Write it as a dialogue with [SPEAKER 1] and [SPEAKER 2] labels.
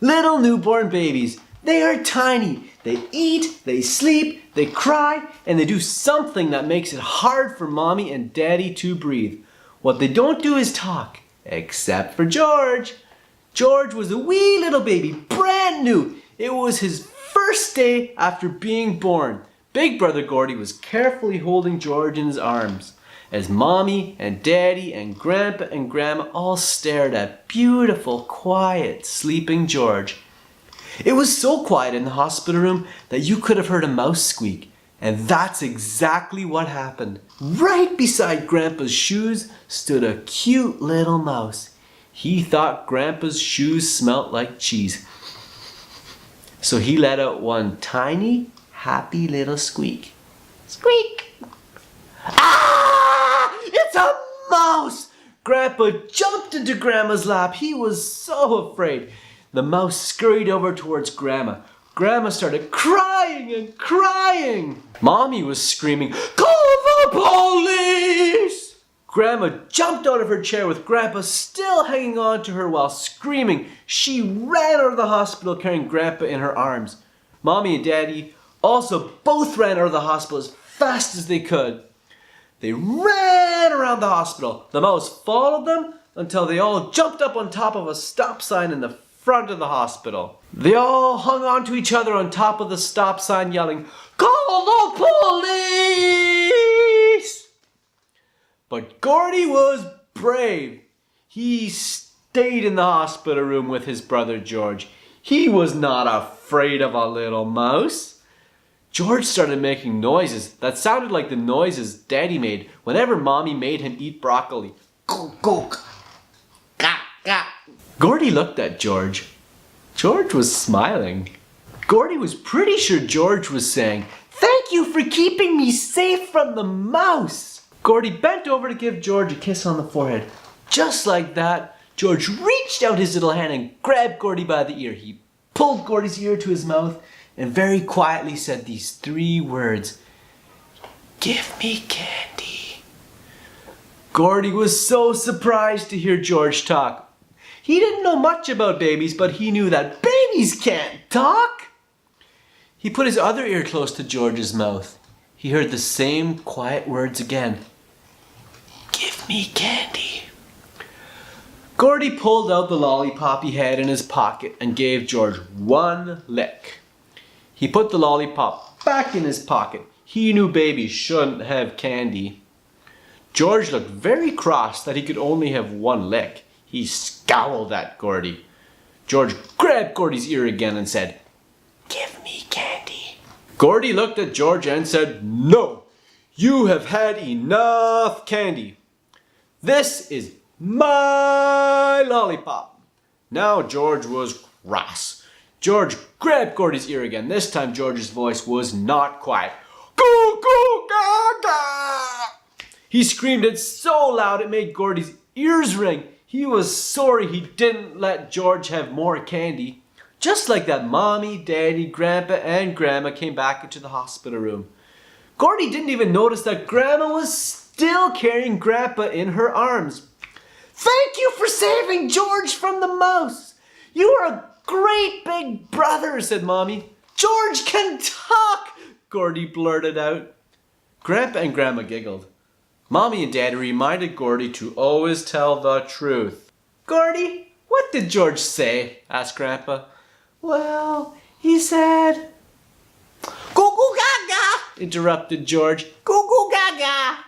[SPEAKER 1] Little newborn babies. They are tiny. They eat, they sleep, they cry, and they do something that makes it hard for mommy and daddy to breathe. What they don't do is talk, except for George. George was a wee little baby, brand new. It was his first day after being born. Big brother Gordy was carefully holding George in his arms as mommy and daddy and grandpa and grandma all stared at beautiful, quiet, sleeping George. It was so quiet in the hospital room that you could have heard a mouse squeak. And that's exactly what happened. Right beside Grandpa's shoes stood a cute little mouse. He thought Grandpa's shoes smelt like cheese. So he let out one tiny, happy little squeak. Squeak! Ah! It's a mouse! Grandpa jumped into Grandma's lap. He was so afraid. The mouse scurried over towards Grandma. Grandma started crying and crying. Mommy was screaming, "Call the police!" Grandma jumped out of her chair with Grandpa still hanging on to her while screaming. She ran out of the hospital carrying Grandpa in her arms. Mommy and Daddy also both ran out of the hospital as fast as they could. They ran around the hospital. The mouse followed them until they all jumped up on top of a stop sign in the front of the hospital. They all hung on to each other on top of the stop sign yelling, "Call the police!" But Gordy was brave. He stayed in the hospital room with his brother George. He was not afraid of a little mouse. George started making noises that sounded like the noises Daddy made whenever Mommy made him eat broccoli. Gulk, gulk. Gah, gah. Gordy looked at George. George was smiling. Gordy was pretty sure George was saying, "Thank you for keeping me safe from the mouse." Gordy bent over to give George a kiss on the forehead. Just like that, George reached out his little hand and grabbed Gordy by the ear. He pulled Gordy's ear to his mouth and very quietly said these 3 words, "Give me candy." Gordy was so surprised to hear George talk. He didn't know much about babies, but he knew that babies can't talk. He put his other ear close to George's mouth. He heard the same quiet words again. "Give me candy." Gordy pulled out the lollipop he had in his pocket and gave George 1 lick. He put the lollipop back in his pocket. He knew babies shouldn't have candy. George looked very cross that he could only have 1 lick. He scowled at Gordy. George grabbed Gordy's ear again and said, "Give me candy." Gordy looked at George and said, "No, you have had enough candy. This is my lollipop." Now George was cross. George grabbed Gordy's ear again. This time George's voice was not quiet. "Goo, goo, gaga!" He screamed it so loud it made Gordy's ears ring. He was sorry he didn't let George have more candy. Just like that, Mommy, Daddy, Grandpa, and Grandma came back into the hospital room. Gordy didn't even notice that Grandma was still carrying Grandpa in her arms. "Thank you for saving George from the mouse. You are a great big brother," said Mommy. "George can talk," Gordy blurted out. Grandpa and Grandma giggled. Mommy and Daddy reminded Gordy to always tell the truth. "Gordy, what did George say?" asked Grandpa. "Well, he said..." "Goo goo gaga," interrupted George. "Goo goo gaga."